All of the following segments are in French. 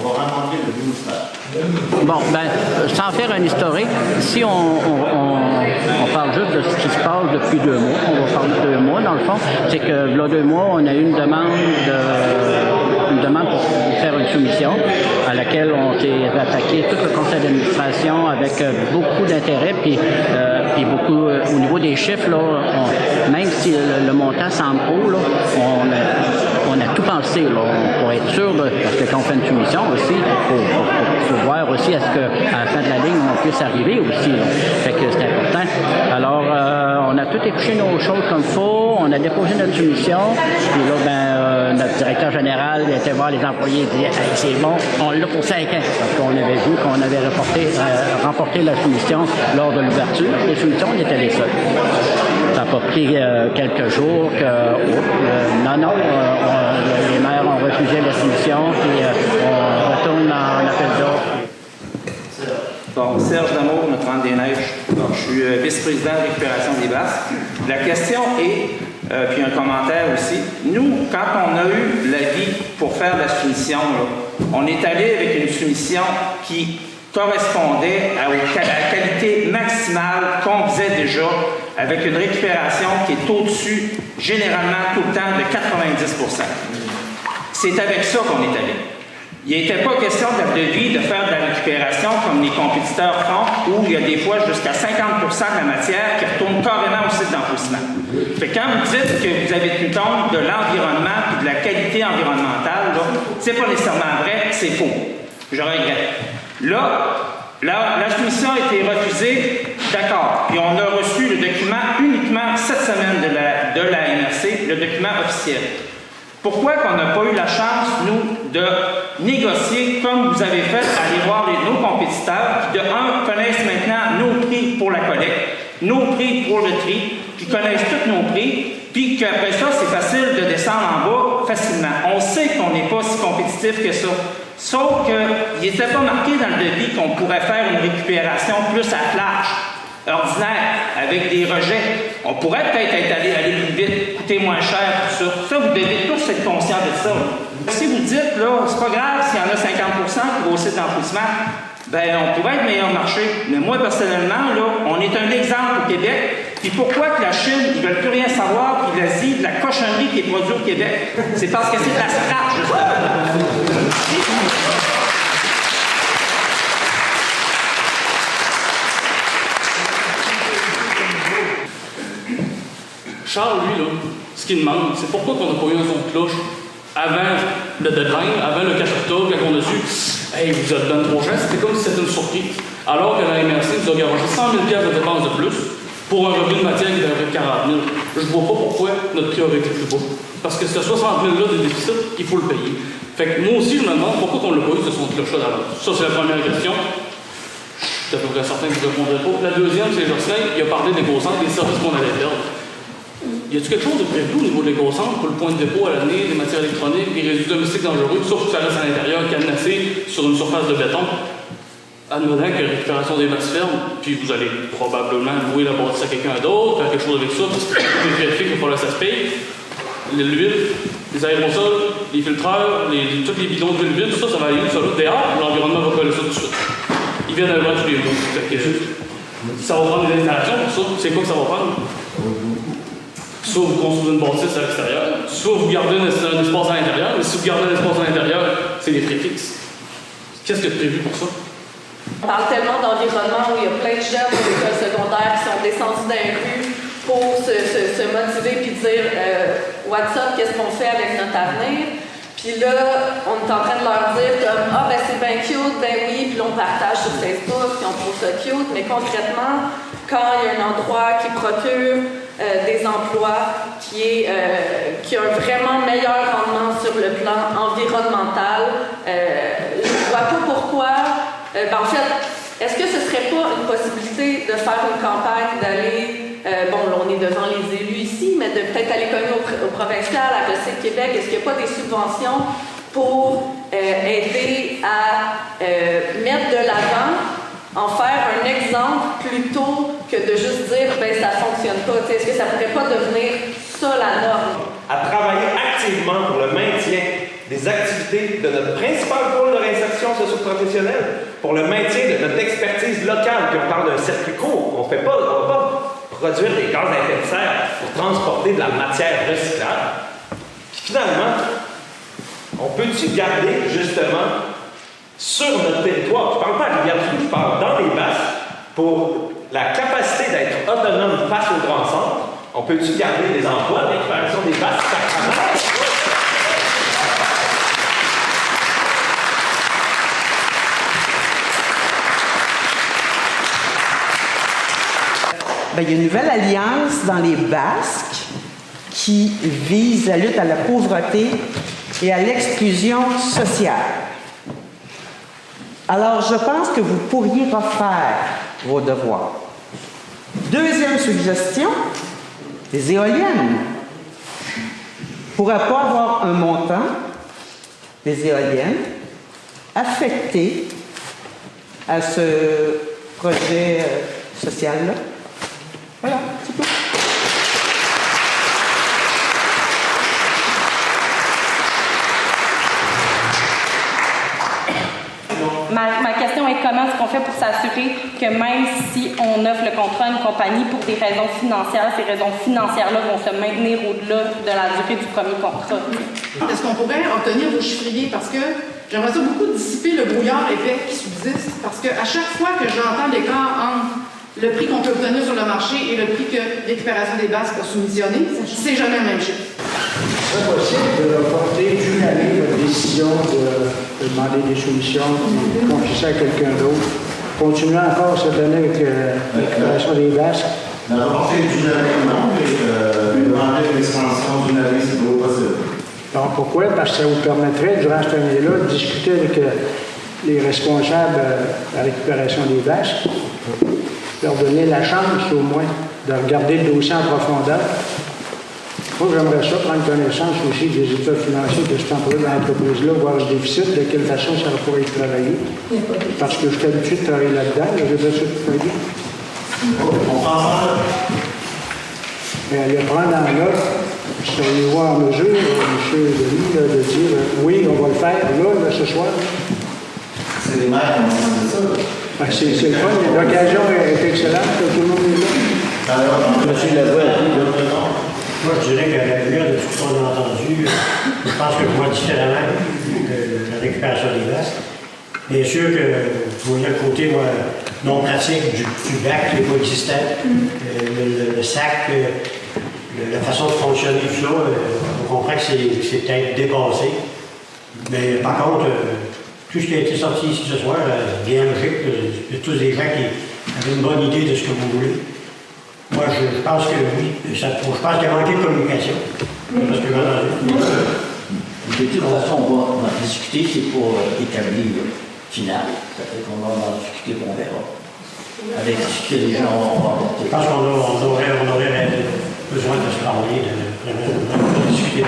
On va rencontrer le ministère. Bon, sans faire un historique, si on parle juste de ce qui se passe depuis 2 mois, on va parler de 2 mois dans le fond, c'est que il y a 2 mois, on a eu une demande pour faire une soumission à laquelle on s'est attaqué tout le conseil d'administration avec beaucoup d'intérêt, puis beaucoup au niveau des chiffres, là, même si le montant semble haut, là, on a tout pensé là, pour être sûr, parce que quand on fait une soumission aussi, il faut voir aussi à ce qu'à la fin de la ligne, on puisse arriver aussi. Là. Fait que c'est important. Alors, on a tout épluché nos choses comme il faut, on a déposé notre soumission, puis là, notre directeur général il était voir les employés et disait hey, c'est bon, on l'a pour 5 ans, parce qu'on avait vu qu'on avait remporté la soumission lors de l'ouverture. Les soumissions, on était les seuls. Ça n'a pas pris quelques jours que non, les maires ont refusé la soumission, puis on retourne en appel d'ordre. Bon, Serge Damour, Notre-Dame-des-Neiges. Je suis vice-président de récupération des basses. La question est, puis un commentaire aussi, nous, quand on a eu l'avis pour faire la soumission, là, on est allé avec une soumission qui correspondait à la qualité maximale qu'on faisait déjà, avec une récupération qui est au-dessus, généralement tout le temps, de 90%. C'est avec ça qu'on est allé. Il n'était pas question de devis de faire de la récupération comme les compétiteurs font, où il y a des fois jusqu'à 50% de la matière qui retourne carrément au site d'enfouissement. Fait que quand vous dites que vous avez tenu compte de l'environnement et de la qualité environnementale, c'est pas nécessairement vrai, c'est faux. Je regrette. Là, la soumission a été refusée, d'accord. Puis on a reçu le document uniquement cette semaine de la MRC, le document officiel. Pourquoi qu'on n'a pas eu la chance, nous, de négocier comme vous avez fait, aller voir nos compétiteurs qui, de un, connaissent maintenant nos prix pour la collecte, nos prix pour le tri, qui connaissent tous nos prix, puis qu'après ça, c'est facile de descendre en bas facilement. On sait qu'on n'est pas si compétitif que ça. Sauf qu'il n'était pas marqué dans le devis qu'on pourrait faire une récupération plus à plage, ordinaire, avec des rejets. On pourrait peut-être aller plus vite, coûter moins cher, tout ça. Ça, vous devez tous être conscients de ça. Si vous dites, là, c'est pas grave s'il y en a 50% qui vont au site d'enfouissement, on pourrait être meilleur marché. Mais moi, personnellement, là, on est un exemple au Québec. Puis pourquoi que la Chine, ils ne veulent plus rien savoir, puis l'Asie, de la cochonnerie qui est produite au Québec? C'est parce que c'est de la scrap, justement. Charles, lui, là, ce qu'il demande, c'est pourquoi on n'a pas eu un son de cloche avant le deadline, avant le 4 octobre, quand on a su « Hey, vous êtes donné trop cher », c'était comme si c'était une surprise. Alors que la MRC nous a garagé 100 000 de dépenses de plus pour un revenu de matière qui devrait être 40 000. Je ne vois pas pourquoi notre prix aurait été plus bas. Parce que ce 60 000 là de déficit, il faut le payer. Fait que moi aussi, je me demande pourquoi on ne l'a pas eu ce son de cloche-là d'avance. Ça, c'est la première question. Je suis à peu près certain que je ne répondrai pas. La deuxième, c'est Jocelyn, il a parlé des gros centres, des services qu'on allait perdre. Y a-t-il quelque chose de prévu au niveau des gros centres pour le point de dépôt à l'année, des matières électroniques, des résidus domestiques dangereux, sauf que ça reste à l'intérieur, cadenassé sur une surface de béton? Admettant que la récupération des masses ferme, puis vous allez probablement louer la bâtisse à quelqu'un d'autre, faire quelque chose avec ça, parce que vous vérifiez qu'il faut que ça se paye. L'huile, les aérosols, les filtreurs, tous les bidons d'huile vide, tout ça, ça va aller sur l'autre dehors, l'environnement va coller ça tout de suite. Ils viennent à voir tous les jours. Ça va prendre des installations pour ça. C'est quoi que ça va prendre? Soit vous construisez une bâtisse à l'extérieur, soit vous gardez un espace à l'intérieur, mais si vous gardez un espace à l'intérieur, c'est des frais fixes. Qu'est-ce que tu as prévu pour ça? On parle tellement d'environnement où il y a plein de jeunes de l'école secondaire qui sont descendus dans les rues pour se motiver puis dire what's up, qu'est-ce qu'on fait avec notre avenir? Puis là, on est en train de leur dire comme ah ben c'est bien cute, ben oui, puis là on partage sur Facebook, puis on trouve ça cute, mais concrètement, quand il y a un endroit qui procure des emplois, qui a un vraiment meilleur rendement sur le plan environnemental, je ne vois pas pourquoi. En fait, est-ce que ce ne serait pas une possibilité de faire une campagne, d'aller, bon, là, on est devant les élus ici, mais de peut-être aller cogner au provincial, à Recyc Québec, est-ce qu'il n'y a pas des subventions pour aider à mettre de l'avant, en faire un exemple plutôt que de juste dire ben ça fonctionne pas. Est-ce que ça pourrait pas devenir ça la norme? À travailler activement pour le des activités de notre principal pôle de réinsertion socio-professionnelle, pour le maintien de notre expertise locale, puis on parle d'un circuit court, on va pas produire des gaz à effet de serre pour transporter de la matière recyclable. Puis finalement, on peut-tu garder justement sur notre territoire, je ne parle pas à Rivière-du-Loup, je parle dans les basses, pour la capacité d'être autonome face au grand centre, on peut-tu garder des emplois de récupération des basses sacrament? Bien, il y a une nouvelle alliance dans les Basques qui vise la lutte à la pauvreté et à l'exclusion sociale. Alors, je pense que vous pourriez refaire vos devoirs. Deuxième suggestion, les éoliennes. On ne pourrait pas avoir un montant des éoliennes affecté à ce projet social-là. Voilà, c'est tout. Ma question est comment est-ce qu'on fait pour s'assurer que même si on offre le contrat à une compagnie pour des raisons financières, ces raisons financières-là vont se maintenir au-delà de la durée du premier contrat? Est-ce qu'on pourrait obtenir vos chiffriers? Parce que j'aimerais ça beaucoup dissiper le brouillard épais qui subsiste, parce qu'à chaque fois que j'entends l'écart entre le prix qu'on peut obtenir sur le marché et le prix que Récupération des Basques a soumissionné, c'est jamais le même chiffre. C'est possible de reporter d'une année la décision de demander des solutions, de confier ça à quelqu'un d'autre. Continuer encore cette année avec Récupération des Basques. La reporter d'une année, non, mais demander une extension d'une année, c'est pas possible. Alors pourquoi? Parce que ça vous permettrait, durant cette année-là, de discuter avec les responsables de la Récupération des Basques, leur donner la chance, au moins, de regarder le dossier en profondeur. Moi, j'aimerais ça prendre connaissance aussi des états financiers de cette entreprise-là, voir le déficit, de quelle façon ça pourrait être travaillé. Parce que je suis habitué de travailler là-dedans, j'ai déjà ça toute ma vie. On pense Mais le prendre en note, seriez-vous en mesure, M. Denis, de dire oui, on va le faire là, ce soir? c'est les maires qui ont décidé ça. C'est le fun, l'occasion est excellente, tout le monde est là. Monsieur Lavoie, moi, je dirais qu'à la lumière de tout ce qu'on a entendu, je pense que je vois différemment de la Récupération des Basques. Bien sûr que vous voyez le côté non pratique du bac qui n'est pas existant, le sac, la façon de fonctionner, tout ça, on comprend que c'est peut-être dépassé. Mais par contre, tout ce qui a été sorti ici ce soir, bien logique, il y a tous des gens qui avaient une bonne idée de ce que vous voulez. Moi, je pense que oui. Je pense qu'il y a manqué de communication. Parce que de toute façon, on va discuter, c'est pour établir final. Ça fait qu'on va en discuter, qu'on verra. Avec ce que les gens vont apporter. Je pense qu'on aurait besoin de se parler, de discuter.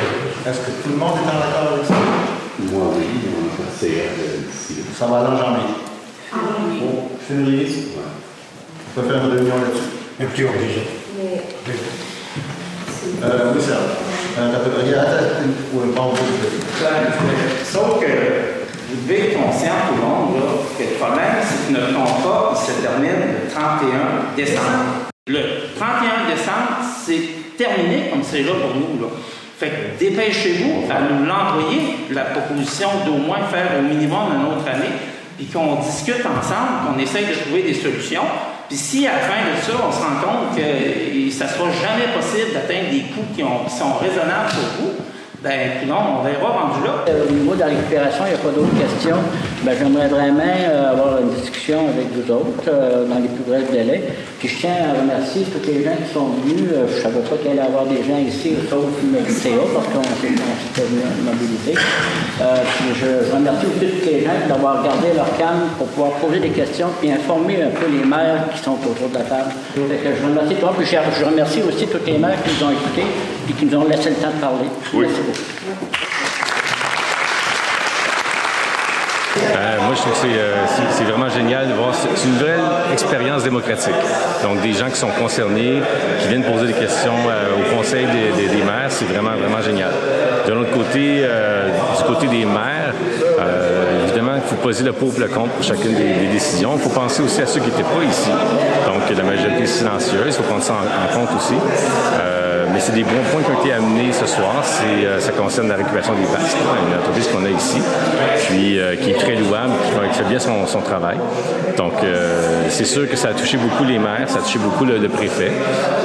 Est-ce que tout le monde est en accord avec ça? Moi, oui, ça va aller en janvier. Bon, février. On peut faire une réunion là-dessus. Écoutez, on déjà. Oui, ça. Sauf que vous devez être conscient, tout le monde, là, que le problème, c'est que notre contrat se termine le 31 décembre. Le 31 décembre, c'est terminé comme c'est là pour nous. Là. Fait que dépêchez-vous à nous l'envoyer, la proposition d'au moins faire au minimum une autre année, puis qu'on discute ensemble, qu'on essaye de trouver des solutions. Puis si à la fin de ça, on se rend compte que ça ne sera jamais possible d'atteindre des coûts qui sont raisonnables pour vous, ben non, on verra rendu là. Au niveau de la récupération, il n'y a pas d'autres questions. Ben, j'aimerais vraiment avoir une discussion avec vous autres dans les plus brefs délais. Puis je tiens à remercier tous les gens qui sont venus. Je ne savais pas qu'il allait y avoir des gens ici, sauf le CA, parce qu'on s'était mobilisés. Puis je remercie aussi tous les gens d'avoir gardé leur calme pour pouvoir poser des questions et informer un peu les maires qui sont autour de la table. Fait que je remercie toi, puis je remercie aussi tous les maires qui nous ont écoutés et qui nous ont laissé le temps de parler. Oui. Merci beaucoup. Moi, je trouve que c'est vraiment génial de voir. C'est une vraie expérience démocratique. Donc, des gens qui sont concernés, qui viennent poser des questions au conseil des maires, c'est vraiment, vraiment génial. De l'autre côté, du côté des maires, évidemment, il faut poser le pour et le contre pour chacune des décisions. Il faut penser aussi à ceux qui n'étaient pas ici. Donc, la majorité silencieuse, il faut prendre ça en compte aussi. Mais c'est des bons points qui ont été amenés ce soir. Ça concerne la récupération des vasques, une entreprise qu'on a ici, puis qui est très louable, qui fait bien son travail. Donc, c'est sûr que ça a touché beaucoup les maires, ça a touché beaucoup le préfet.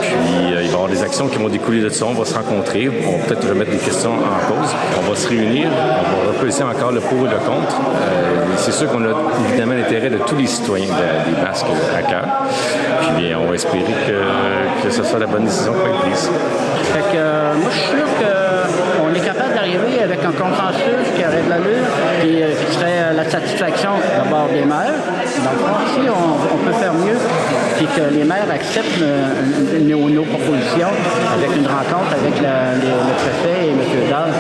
Puis, il va y avoir des actions qui vont découler de ça. On va se rencontrer, on va peut-être remettre des questions en cause. On va se réunir, on va repeser encore le pour et le contre. C'est sûr qu'on a évidemment l'intérêt de tous les citoyens des Basques à cœur. Puis, bien, on va espérer que ce soit la bonne décision qui va être prise. Fait que, moi, je suis sûr qu'on est capable d'arriver avec un consensus qui aurait de l'allure, qui serait la satisfaction d'abord des maires. Dans le fond, si on peut faire mieux, puis que les maires acceptent nos propositions avec une rencontre avec le préfet et M. Dalle.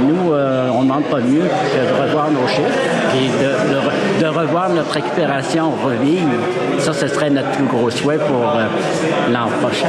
Nous, on ne demande pas mieux que de revoir nos chiffres et de revoir notre récupération revivre. Ça, ce serait notre plus gros souhait pour l'an prochain.